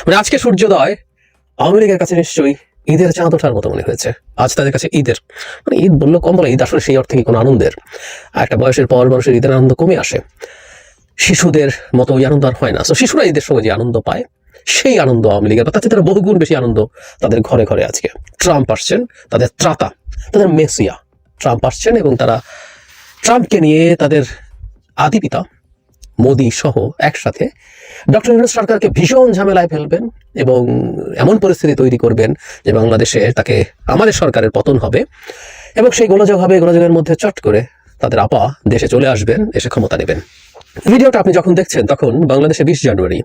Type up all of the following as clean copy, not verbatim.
মানে আজকে সূর্যোদয় আওয়ামী লীগের কাছে নিশ্চয়ই ঈদের চাঁদ ওঠার মতো মনে হয়েছে। আজ তাদের কাছে ঈদের মানে ঈদ বললো কম বলে, ঈদ আসলে সেই অর্থে কি কোনো আনন্দের। একটা বয়সের পর মানুষের ঈদের আনন্দ কমে আসে, শিশুদের মতো ওই আনন্দ আর হয় না। তো শিশুরা ঈদের সময় যে আনন্দ পায় সেই আনন্দ আওয়ামী লীগের, তার চেয়ে বহুগুণ বেশি আনন্দ তাদের ঘরে ঘরে। আজকে ট্রাম্প আসছেন, তাদের ত্রাতা, তাদের মেসিয়া ট্রাম্প আসছেন এবং তারা ট্রাম্পকে নিয়ে তাদের আদি পিতা মোদি সহ একসাথে ডক্টর ইউনূস সরকারকে ভীষণ ঝামেলায় ফেলবেন এবং এমন পরিস্থিতি তৈরি করবেন যে বাংলাদেশে তাকে আমাদের সরকারের পতন হবে এবং সেই গোলযোগ হবে। গোলযোগের মধ্যে চট করে তাদের আপা দেশে চলে আসবেন, এসে ক্ষমতা নেবেন। ভিডিওটা আপনি যখন দেখছেন তখন বাংলাদেশে 20 জানুয়ারি,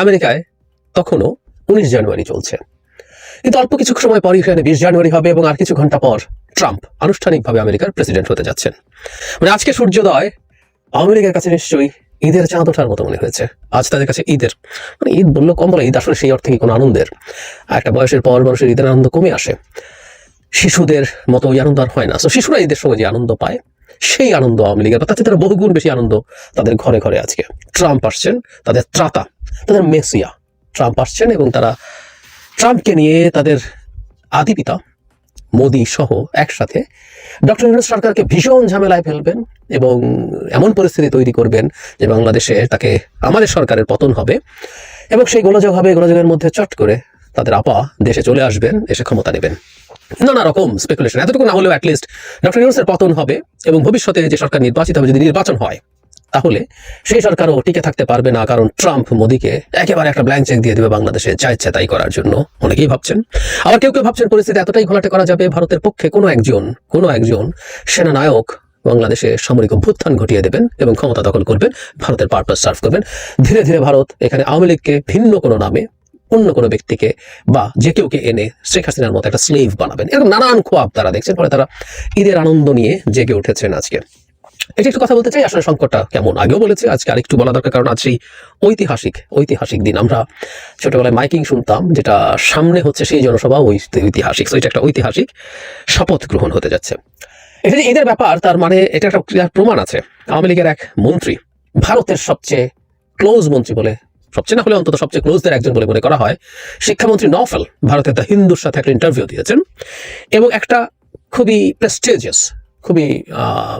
আমেরিকায় তখনও 19 জানুয়ারি চলছে। কিন্তু অল্প কিছু সময় পরই এখানে 20 জানুয়ারি হবে এবং আর কিছু ঘন্টা পর ট্রাম্প আনুষ্ঠানিকভাবে আমেরিকার প্রেসিডেন্ট হতে যাচ্ছেন। মানে আজকে সূর্যোদয় আওয়ামী লীগের কাছে নিশ্চয়ই ঈদের চাঁদ ওঠার মতো মনে হয়েছে। আজ তাদের কাছে ঈদের মানে ঈদ বললো কম বলে, ঈদ আসলে সেই অর্থে কি কোনো আনন্দের। একটা বয়সের পর মানুষের ঈদের আনন্দ কমে আসে, শিশুদের মতো ওই আনন্দ আর হয় না। তো শিশুরা ঈদের সময় যে আনন্দ পায় সেই আনন্দ আওয়ামী লীগের, তার চেয়ে বহুগুণ বেশি আনন্দ তাদের ঘরে ঘরে। আজকে ট্রাম্প আসছেন, তাদের ত্রাতা, তাদের মেসিয়া ট্রাম্প আসছেন এবং তারা ট্রাম্পকে নিয়ে তাদের আদি পিতা মোদি সহ একসাথে ডক্টর ইউনূস সরকারকে ভীষণ ঝামেলায় ফেলবেন এবং এমন পরিস্থিতি তৈরি করবেন যে বাংলাদেশে তাকে আমাদের সরকারের পতন হবে এবং সেই গোলযোগ হবে। গোলযোগের মধ্যে চট করে তাদের আপা দেশে চলে আসবেন, এসে ক্ষমতা নেবেন। নানা রকম স্পেকুলেশন, এতটুকু না হলেও অ্যাটলিস্ট ডক্টর ইউনূসের পতন হবে এবং ভবিষ্যতে যে সরকার নির্বাচিত হবে, যদি নির্বাচন হয় তাহলে সেই সরকারও টিকে থাকতে পারবে না, কারণ ট্রাম্প মোদিকে একেবারে একটা ব্ল্যাঙ্ক চেক দিয়ে দেবে বাংলাদেশে যা ইচ্ছা তাই করার জন্য। অনেকেই ভাবছেন, আবার কেউ কেউ ভাবছেন পরিস্থিতি এতটাই ঘোলাটে করা যাবে ভারতের পক্ষে কোনো একজন সেনানায়ক বাংলাদেশে সামরিক অভ্যুত্থান ঘটিয়ে দেবেন এবং ক্ষমতা দখল করবেন, ভারতের পারপাস সার্ভ করবেন। ধীরে ধীরে ভারত এখানে আওয়ামী লীগকে ভিন্ন কোনো নামে অন্য কোনো ব্যক্তিকে বা যে কেউকে এনে শেখ হাসিনার মতো একটা স্লেভ বানাবেন। এরকম নানান খোয়াব তারা দেখছেন, ফলে তারা ঈদের আনন্দ নিয়ে জেগে উঠেছেন। আজকে এটা একটু কথা বলতে চাই, আসলে সংকটটা কেমন আগেও বলেছে, আজকে আরেকটু বলা দরকার, কারণ আজ সেই ঐতিহাসিক দিন। আমরা ছোটবেলায় মাইকিং শুনতাম, যেটা সামনে হচ্ছে সেই জনসভা ঐতিহাসিক, এটা একটা ঐতিহাসিক শপথ গ্রহণ হতে যাচ্ছে। এটা যে ঈদের ব্যাপার, তার মানে এটা একটা ক্লিয়ার প্রমাণ আছে। আওয়ামী লীগের এক মন্ত্রী, ভারতের সবচেয়ে ক্লোজ মন্ত্রী বলে, সবচেয়ে না হলে অন্তত সবচেয়ে ক্লোজদের একজন বলে মনে করা হয়, শিক্ষামন্ত্রী নওফেল ভারতের দ্য হিন্দুর সাথে একটা ইন্টারভিউ দিয়েছেন এবং একটা খুবই প্রেস্টিজিয়াস, খুবই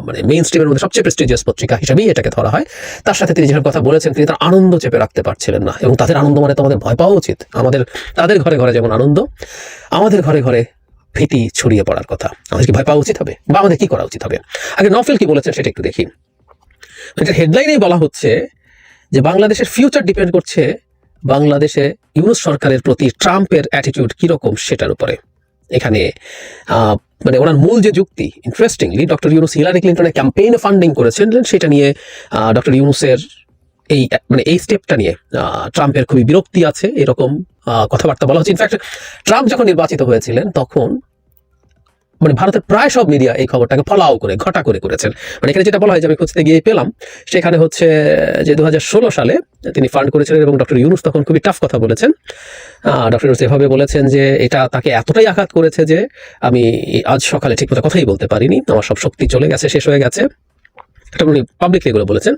মানে মেইন স্ট্রিমের মধ্যে সবচেয়ে প্রেস্টিজিয়াস পত্রিকা হিসাবেই এটাকে ধরা হয়। তার সাথে তিনি যেসব কথা বলেছেন, তিনি তার আনন্দ চেপে রাখতে পারছিলেন না এবং তাদের আনন্দ মানে তো আমাদের ভয় পাওয়া উচিত। তাদের ঘরে ঘরে যেমন আনন্দ, আমাদের ঘরে ঘরে ভীতি ছড়িয়ে পড়ার কথা। আমাদের কি ভয় পাওয়া উচিত হবে বা আমাদের কি করা উচিত হবে? আগে নওফেল কি বলেছেন সেটা একটু দেখি। এটা হেডলাইনেই বলা হচ্ছে যে বাংলাদেশের ফিউচার ডিপেন্ড করছে বাংলাদেশে ইউনূস সরকারের প্রতি ট্রাম্পের অ্যাটিটিউড কিরকম সেটার উপরে। এখানে মানে ওনার মূল যে যুক্তি, ইন্টারেস্টিংলি ডক্টর ইউনূস হিলারি ক্লিন্টনের ক্যাম্পেইনে ফান্ডিং করেছেন, সেটা নিয়ে ডক্টর ইউনূসের এই স্টেপটা নিয়ে ট্রাম্পের খুবই বিরক্তি আছে, এরকম কথাবার্তা বলা হচ্ছে। ইনফ্যাক্ট ট্রাম্প যখন নির্বাচিত হয়েছিলেন তখন মানে ভারতের প্রায় সব মিডিয়া এই খবরটাকে ফলাও করে ঘটা করে করেছেন। মানে এখানে যেটা বলা হয় যে আমি খুঁজতে গিয়ে পেলাম, সেখানে হচ্ছে যে 2016 সালে তিনি ফান্ড করেছিলেন এবং ডক্টর ইউনূস তখন খুবই টাফ কথা বলেছেন। ডক্টর ইউনূস এভাবে বলেছেন যে এটা তাকে এতটাই আঘাত করেছে যে আমি আজ সকালে ঠিকমতো কথাই বলতে পারিনি, আমার সব শক্তি চলে গেছে, শেষ হয়ে গেছে। এটা উনি পাবলিকলি এগুলো বলেছেন।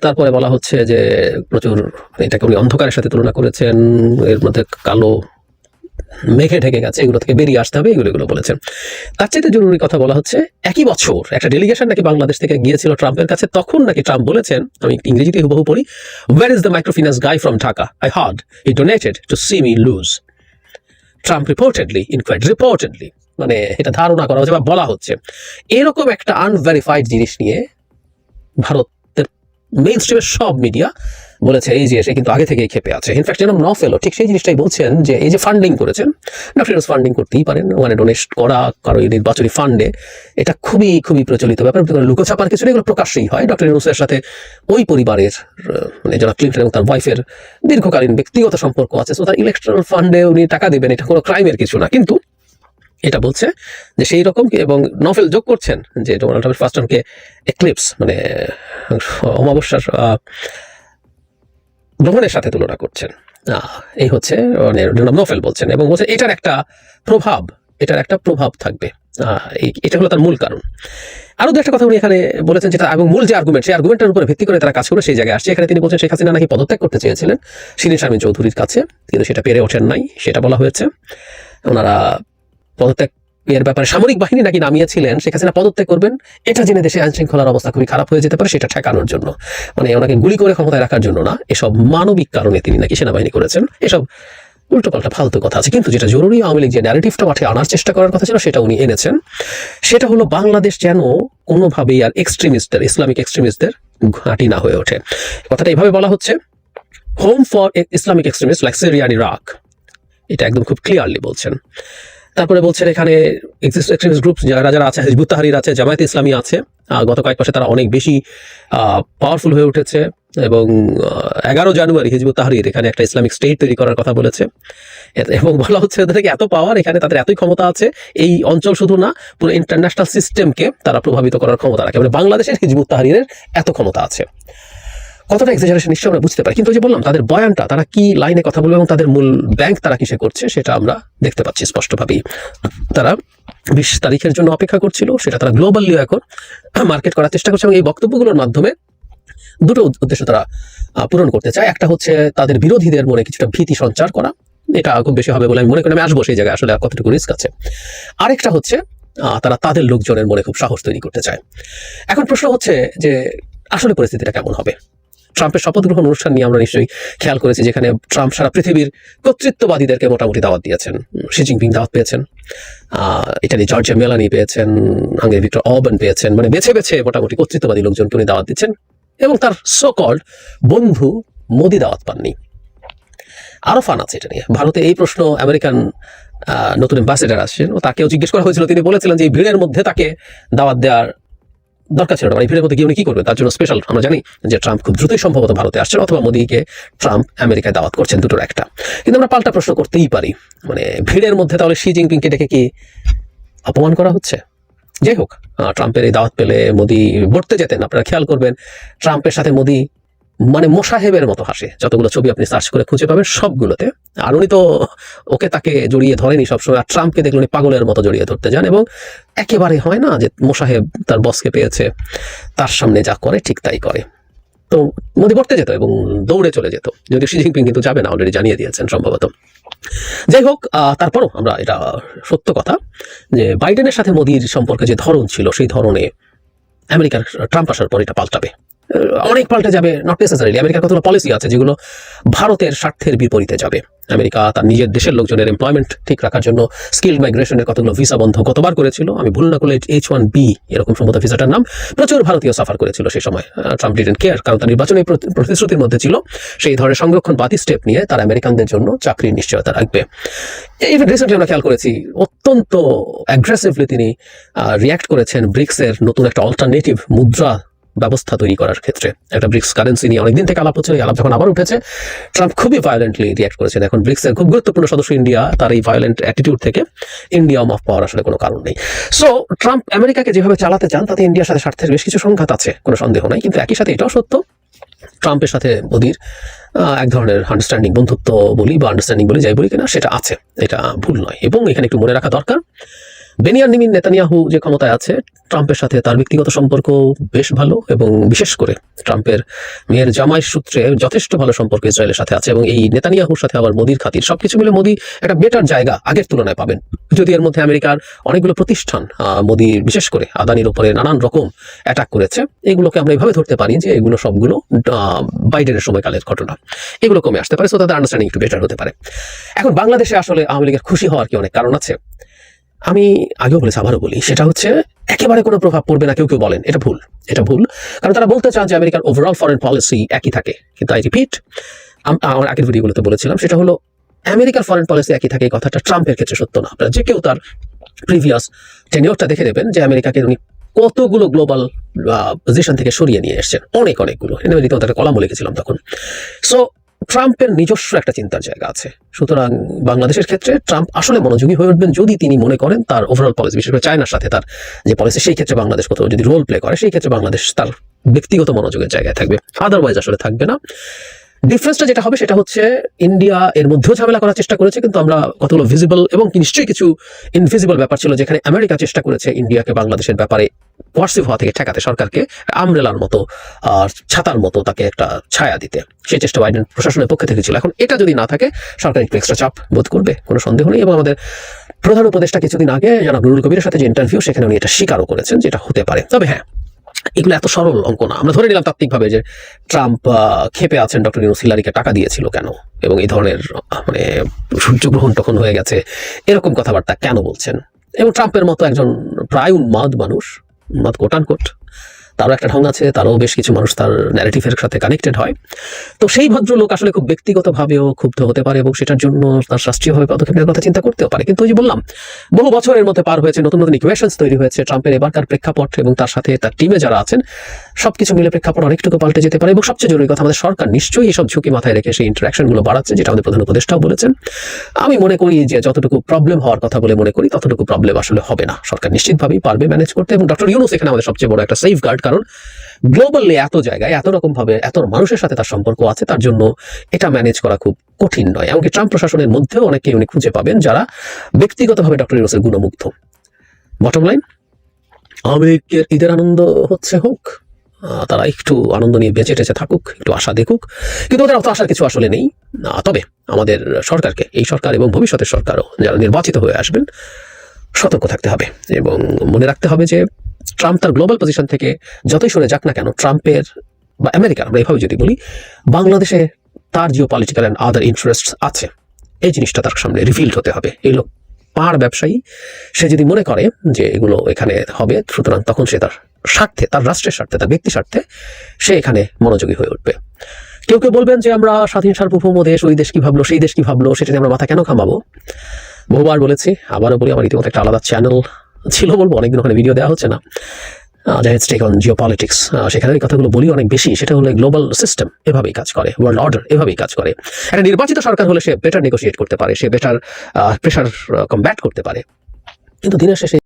তারপরে বলা হচ্ছে যে প্রচুর এটাকে উনি অন্ধকারের সাথে তুলনা করেছেন, এর মধ্যে কালো মেঘে ঢেকে গেছে, এগুলো থেকে বেরিয়ে আসতে হবে, এগুলো বলেছেন। তার চাইতে জরুরি কথা বলা হচ্ছে, একই বছর একটা ডেলিগেশন নাকি বাংলাদেশ থেকে গিয়েছিল ট্রাম্পের কাছে। তখন নাকি ট্রাম্প বলেছেন, আমি ইংরেজিতে হুবহু পড়ি, where is the microfinance guy from Dhaka, I heard he donated to see me lose. Trump reportedly, মানে এটা ধারণা করা হচ্ছে বা বলা হচ্ছে। এরকম একটা আনভেরিফাইড জিনিস নিয়ে ভারতের মেইন স্ট্রিমের সব মিডিয়া বলেছে এই যে সে কিন্তু আগে থেকেই ক্ষেপে আছে। ইনফ্যাক্ট যেন নওফেলও ঠিক সেই জিনিসটাই বলছেন যে এই যে ফান্ডিং করেছেন, ডক্টর ইউনূস ফান্ডিং করতেই পারেন, মানে ডোনেট করা কারো নির্বাচনী ফান্ডে, এটা খুবই খুবই প্রচলিত ব্যাপার, লুকোছাপার কিছু এগুলো প্রকাশ্যই হয়। ডক্টর ইউনূসের সাথে ওই পরিবারের মানে যারা ক্লিন্টন এবং তার ওয়াইফের দীর্ঘকালীন ব্যক্তিগত সম্পর্ক আছে, সো তার ইলেকট্রাল ফান্ডে উনি টাকা দেবেন, এটা কোনো ক্রাইমের কিছু না। কিন্তু এটা বলছে যে সেই রকম, এবং নওফেল যোগ করছেন যে ডোনাল্ড ট্রাম্পের ফার্স্ট টার্মকে এক্লিপস মানে অমাবস্যার গ্রহণের সাথে তুলনা করছেন। এই হচ্ছে মানে নওফেল বলছেন এবং বলছেন এটার একটা প্রভাব থাকবে এটা হলো তার মূল কারণ। আরো দু একটা কথা উনি এখানে বলেছেন, যেটা এবং মূল যে আর্গুমেন্ট, সেই আর্গুমেন্টের উপরে ভিত্তি করে তারা কাজ করে সেই জায়গায় আসছে। এখানে তিনি বলছেন শেখ হাসিনা নাকি পদত্যাগ করতে চেয়েছিলেন শিরিন শারমিন চৌধুরীর কাছে, কিন্তু সেটা পেরে ওঠেন নাই, সেটা বলা হয়েছে। ওনারা পদত্যাগ এর ব্যাপারে সামরিক বাহিনী নাকি নামিয়েছিলেন শেখ হাসিনা পদত্যাগ করবেন, এটা জেনে দেশে আইন শৃঙ্খলার অবস্থা খুবই খারাপ হয়ে যেতে পারে, সেটা ঠেকানোর জন্য, মানে ওনাকে গুলি করে ক্ষমতায় রাখার জন্য না, এসব মানবিক কারণে তিনি নাকি সেনাবাহিনী করেছেন। এসব উল্টোপাল্টা ফালতু কথা আছে। কিন্তু যেটা জরুরি, আওয়ামী লীগ যে ন্যারেটিভটা মাঠে আনার চেষ্টা করার কথা ছিল সেটা উনি এনেছেন। সেটা হলো বাংলাদেশ যেন কোনোভাবেই আর এক্সট্রিমিস্টদের, ইসলামিক এক্সট্রিমিস্টদের ঘাঁটি না হয়ে ওঠে। কথাটা এইভাবে বলা হচ্ছে, home for Islamic extremist like Syria and Iraq, এটা একদম খুব ক্লিয়ারলি বলছেন। তারপরে বলছেন এখানে এক্সট্রিমিস্ট গ্রুপ যারা যারা আছে, হিজবুত তাহরির আছে, জামায়াতে ইসলামী আছে, গত কয়েক মাসে তারা অনেক বেশি পাওয়ারফুল হয়ে উঠেছে এবং 11 জানুয়ারি হিজবুত তাহরির এখানে একটা ইসলামিক স্টেট তৈরি করার কথা বলেছে এবং বলা হচ্ছে ওদের এত পাওয়ার, এখানে তাদের এতই ক্ষমতা আছে, এই অঞ্চল শুধু না পুরো ইন্টারন্যাশনাল সিস্টেমকে তারা প্রভাবিত করার ক্ষমতা রাখে, মানে বাংলাদেশের হিজবুত তাহরিরের এত ক্ষমতা আছে। কতটা এক্সাজারেশন নিশ্চয়ই আমরা বুঝতে পারি, কিন্তু যে বললাম তাদের বয়ানটা, তারা কি লাইনে কথা বলবে এবং তাদের মূল ব্যাংক তারা কিসে করছে সেটা আমরা দেখতে পাচ্ছি স্পষ্টভাবেই। তারা 20 তারিখের জন্য অপেক্ষা করছিল, সেটা তারা গ্লোবালিও এখন মার্কেট করার চেষ্টা করছে এবং এই বক্তব্যগুলোর মাধ্যমে দুটো উদ্দেশ্য তারা পূরণ করতে চায়। একটা হচ্ছে তাদের বিরোধীদের মনে কিছুটা ভীতি সঞ্চার করা, এটা খুব বেশি হবে বলে আমি মনে করি, আমি আসবো সেই জায়গায় আসলে কতটুকু রিস্ক আছে। আরেকটা হচ্ছে তারা তাদের লোকজনের মনে খুব সাহস তৈরি করতে চায়। এখন প্রশ্ন হচ্ছে যে আসলে পরিস্থিতিটা কেমন হবে। ট্রাম্পের শপথ গ্রহণ অনুষ্ঠান নিয়ে আমরা নিশ্চয়ই খেয়াল করেছি, যেখানে ট্রাম্প সারা পৃথিবীর কর্তৃত্ববাদীদেরকে মোটামুটি দাওয়াত দিয়েছেন। শি জিনপিং দাওয়াত পেয়েছেন, ইটালি জর্জিয়া মেলানি পেয়েছেন, হাঙ্গেরি ভিক্টর অরবান পেয়েছেন, মানে বেছে বেছে মোটামুটি কর্তৃত্ববাদী লোকজনকে উনি দাওয়াত দিচ্ছেন এবং তার সো কল্ড বন্ধু মোদি দাওয়াত পাননি। আরো ফান আছে এটা নিয়ে। ভারতে এই প্রশ্ন আমেরিকান নতুন অ্যাম্বাসেডার আসছেন, ও তাকেও জিজ্ঞেস করা হয়েছিল, তিনি বলেছিলেন যে এই ভিড়ের মধ্যে তাকে দাওয়াত দেওয়ার দরকার ছিল না, এই ভিড়ের মধ্যে গিয়ে উনি কি করবেন, তার জন্য স্পেশাল। আমরা জানি যে ট্রাম্প খুব দ্রুতই সম্ভবত ভারতে আসছেন, অথবা মোদিকে ট্রাম্প আমেরিকায় দাওয়াত করছেন, দুটোর একটা। কিন্তু আমরা পাল্টা প্রশ্ন করতেই পারি, মানে ভিড়ের মধ্যে তাহলে শি জিনপিংকে ডেকে কি অপমান করা হচ্ছে? যাই হোক, ট্রাম্পের এই দাওয়াত পেলে মোদি বলতে যেতেন, আপনারা খেয়াল করবেন ট্রাম্পের সাথে মোদি মানে মোসাহেবের মতো হাসে, যতগুলো ছবি আপনি সার্চ করে খুঁজে পাবেন সবগুলোতে। আর উনি তো তাকে জড়িয়ে ধরেনি সবসময়, আর ট্রাম্পকে দেখলে উনি পাগলের মতো জড়িয়ে ধরতে যান এবং একেবারে হয় না যে মোসাহেব তার বসকে পেয়েছে, তার সামনে যা করে ঠিক তাই করে। তো মোদি পড়তে যেত এবং দৌড়ে চলে যেত, যদি শি জিনপিং কিন্তু যাবে না, অলরেডি জানিয়ে দিয়েছেন সম্ভবত। যাই হোক, তারপরও আমরা এটা সত্য কথা যে বাইডেনের সাথে মোদির সম্পর্কে যে ধরন ছিল, সেই ধরনে আমেরিকার ট্রাম্প আসার পর এটা পাল্টাবে, অনেক পাল্টে যাবে। নট নেসেসারিলি, আমেরিকার কতগুলো পলিসি আছে যেগুলো ভারতের স্বার্থের বিপরীতে যাবে। আমেরিকা তার নিজের দেশের লোকজনের এমপ্লয়মেন্ট ঠিক রাখার জন্য স্কিল মাইগ্রেশনের কতগুলো ভিসা বন্ধ গতবার করেছিল, আমি ভুল না করলে H1B এরকম সম্ভবত ভিসাটার নাম। প্রচুর ভারতীয় সাফার করেছিল সেই সময়। ট্রাম্প ডিডন্ট কেয়ার, কারণ তার নির্বাচনী প্রতিশ্রুতির মধ্যে ছিল সেই ধরনের সংরক্ষণবাদী স্টেপ নিয়ে তার আমেরিকানদের জন্য চাকরির নিশ্চয়তা রাখবে। ইভেন রিসেন্টলি আমরা খেয়াল করেছি অত্যন্ত অ্যাগ্রেসিভলি তিনি রিয়াক্ট করেছেন ব্রিক্সের নতুন একটা অল্টারনেটিভ মুদ্রা ব্যবস্থা তৈরি করার ক্ষেত্রে। একটা ব্রিক্স কারেন্সি নিয়ে অনেকদিন থেকে আলাপ হচ্ছে, আলাপ যখন আবার উঠেছে, ট্রাম্প খুবই ভায়োলেন্টলি রিয়াক্ট করেছেন। এখন ব্রিক্সের খুব গুরুত্বপূর্ণ সদস্য ইন্ডিয়া, তার এই ভায়োলেন্ট অ্যাটিটিউড থেকে ইন্ডিয়া অফ পাওয়ার আসলে কোনো কারণ নেই। সো ট্রাম্প আমেরিকাকে যেভাবে চালাতে চান তাতে ইন্ডিয়ার সাথে স্বার্থের বেশ কিছু সংঘাত আছে, কোনো সন্দেহ নাই। কিন্তু একই সাথে এটাও সত্য, ট্রাম্পের সাথে মোদির এক ধরনের আন্ডারস্ট্যান্ডিং, বন্ধুত্ব বলি বা আন্ডারস্ট্যান্ডিং বলি, যাই বলি কিনা, সেটা আছে, এটা ভুল নয়। এবং এখানে একটু মনে রাখা দরকার, বেনিয়ামিন নেতানিয়াহু যে ক্ষমতায় আছে, ট্রাম্পের সাথে তার ব্যক্তিগত সম্পর্ক বেশ ভালো এবং বিশেষ করে ট্রাম্পের মেয়ের জামাই সূত্রে যথেষ্ট ভালো সম্পর্ক ইসরায়েলের সাথে আছে। এবং এই নেতানিয়াহুর সাথে আবার মোদির খাতির, সবকিছু মিলে মোদি একটা বেটার জায়গা আগের তুলনায় পাবেন। যদি এর মধ্যে আমেরিকার অনেকগুলো প্রতিষ্ঠান মোদি বিশেষ করে আদানির উপরে নানান রকম অ্যাটাক করেছে, এগুলোকে আমরা এইভাবে ধরতে পারি যে এগুলো সবগুলো বাইডেনের সময়কালের ঘটনা, এগুলো কমে আসতে পারে। সো তাদের আন্ডারস্ট্যান্ডিং একটু বেটার হতে পারে। এখন বাংলাদেশে আসলে আওয়ামী লীগের খুশি হওয়ার কি অনেক কারণ আছে। আমি আগেও বলেছি, আবারও বলি, সেটা হচ্ছে একেবারে কোনো প্রভাব পড়বে না। কেউ কেউ বলেন এটা ভুল, এটা ভুল, কারণ তারা বলতে চান যে আমেরিকার ওভারঅল ফরেন পলিসি একই থাকে। কিন্তু আই রিপিট, আমার আগের ভিডিওগুলোতে বলেছিলাম, সেটা হলো আমেরিকার ফরেন পলিসি একই থাকে, এই কথাটা ট্রাম্পের ক্ষেত্রে সত্য না। আপনারা যে কেউ তার প্রিভিয়াস টেনিওরটা দেখে দেবেন যে আমেরিকাকে উনি কতগুলো গ্লোবাল পজিশন থেকে সরিয়ে নিয়ে এসছেন, অনেকগুলো। এমনিতে তাদের কলামও লিখেছিলাম তখন। সো ট্রাম্পের নিজস্ব একটা চিন্তার জায়গা আছে। সুতরাং বাংলাদেশের ক্ষেত্রে ট্রাম্প আসলে মনোযোগী হয়ে উঠবেন যদি তিনি মনে করেন তার ওভারঅল পলিসি, বিশেষ করে চায়নার সাথে তার যে পলিসি, সেই ক্ষেত্রে বাংলাদেশ কোথাও যদি রোল প্লে করে, সেই ক্ষেত্রে বাংলাদেশ তার ব্যক্তিগত মনোযোগের জায়গায় থাকবে, আদারওয়াইজ আসলে থাকবে না। ডিফারেন্সটা যেটা হবে সেটা হচ্ছে ইন্ডিয়া এর মধ্যেও ঝামেলা করার চেষ্টা করেছে, কিন্তু আমরা কতগুলো ভিজিবল এবং নিশ্চয়ই কিছু ইনভিজিবল ব্যাপার ছিল যেখানে আমেরিকা চেষ্টা করেছে ইন্ডিয়াকে বাংলাদেশের ব্যাপারে কোয়ার্সিভ হওয়া থেকে ঠেকাতে, সরকারকে আমরেলার মতো ছাতার মতো তাকে একটা ছায়া দিতে। সেই চেষ্টা বাইডেন প্রশাসনের পক্ষে থেকে ছিল। এখন এটা যদি না থাকে সরকার একটু এক্সট্রা চাপ বোধ করবে, কোনো সন্দেহ নেই। এবং আমাদের প্রধান উপদেষ্টা কিছুদিন আগে জনাব নুরুল কবিরের সাথে যে ইন্টারভিউ, সেখানে উনি এটা স্বীকারও করেছেন যেটা হতে পারে। তবে হ্যাঁ, এগুলো এত সরল অঙ্ক না। আমরা ধরে নিলাম তাত্ত্বিকভাবে যে ট্রাম্প ক্ষেপে আছেন ডক্টর ইউনূস হিলারিকে টাকা দিয়েছিল কেন, এবং এই ধরনের মানে সূর্যগ্রহণ তখন হয়ে গেছে, এরকম কথাবার্তা কেন বলছেন। এবং ট্রাম্পের মতো একজন প্রায় উন্মাদ মানুষ, উন্মাদ কোট আনকোট, তারও একটা ঢং আছে, তারও বেশ কিছু মানুষ তার ন্যারেটিভের সাথে কানেক্টেড হয়। তো সেই ভদ্রলোক আসলে খুব ব্যক্তিগতভাবেও ক্ষুব্ধ হতে পারে এবং সেটার জন্য তার রাষ্ট্রীয়ভাবে পদক্ষেপের কথা চিন্তা করতেও পারে। কিন্তু ওই যে বললাম, বহু বছরের মধ্যে পার হয়েছে, নতুন নতুন ইকুয়েশনস তৈরি হয়েছে। ট্রাম্পের এবারকার প্রেক্ষাপট এবং তার সাথে তার টিমে যারা আছেন সবকিছু মিলে প্রেক্ষাপট অনেকটুকু পাল্টে যেতে পারে। এবং সবচেয়ে জরুরি কথা, আমাদের সরকার নিশ্চয়ই এইসব ঝুঁকি মাথায় রেখে সেই ইন্টারাকশনগুলো বাড়াচ্ছে, যেটা আমাদের প্রধান উপদেষ্টাও বলেছেন। আমি মনে করি যে যতটুকু প্রবলেম হওয়ার কথা বলে মনে করি, ততটুকু প্রবলেম আসলে হবে না। সরকার নিশ্চিতভাবেই পারবে ম্যানেজ করতে। এবং ডক্টর ইউনূস এখানে আমাদের সবচেয়ে বড় একটা সেফ গার্ড, কারণ গ্লোবালি এত জায়গায় এত রকম ভাবে এত মানুষের সাথে তার সম্পর্ক আছে, তার জন্য এটা ম্যানেজ করা খুব কঠিন নয়। এমনকি ট্রাম্প প্রশাসনের মধ্যেও অনেকে উনি খুঁজে পাবেন যারা ব্যক্তিগতভাবে ডক্টর ইউনূসের গুণমুগ্ধ। বটম লাইন, আওয়ামী লীগের ঈদের আনন্দ হচ্ছে হোক, তারা একটু আনন্দ নিয়ে বেঁচে টেঁচে থাকুক, একটু আশা দেখুক, কিন্তু ওদের অত আশার কিছু আসলে নেই। তবে আমাদের সরকারকে, এই সরকার এবং ভবিষ্যতের সরকারও যারা নির্বাচিত হয়ে আসবেন, সতর্ক থাকতে হবে এবং মনে রাখতে হবে যে ট্রাম্প তার গ্লোবাল পজিশন থেকে যতই সরে যাক না কেন, ট্রাম্পের বা আমেরিকার, আমরা এইভাবে যদি বলি, বাংলাদেশে তার Jio political and other interest আছে। এই জিনিসটা তার সামনে রিভিল্ড হতে হবে। এই লোক পাড় ব্যবসায়ী, সে যদি মনে করে যে এগুলো এখানে হবে, সুতরাং তখন সে তার স্বার্থে, তার রাষ্ট্রের স্বার্থে, তার ব্যক্তি স্বার্থে সে এখানে মনোযোগী হয়ে উঠবে। কেউ কেউ বলবেন যে আমরা স্বাধীন সার্বভৌম দেশ, ওই দেশ কি ভাবলো, সেই দেশ কি ভাবলো, সেটা নিয়ে আমরা মাথা কেন ঘামাবো। বহুবার বলেছি, আবারও বলি, আমার ইতিমধ্যে একটা আলাদা চ্যানেল ছিল, বলবো অনেকদিন ওখানে ভিডিও দেওয়া হচ্ছে না, জাহেজ টেক অন জিও পলিটিক্স, সেখানে এই কথাগুলো বলি অনেক বেশি। সেটা হলো গ্লোবাল সিস্টেম এভাবেই কাজ করে, ওয়ার্ল্ড অর্ডার এভাবেই কাজ করে। একটা নির্বাচিত সরকার হলে সে বেটার নেগোশিয়েট করতে পারে, সে বেটার প্রেশার কমব্যাট করতে পারে, কিন্তু দিনের শেষে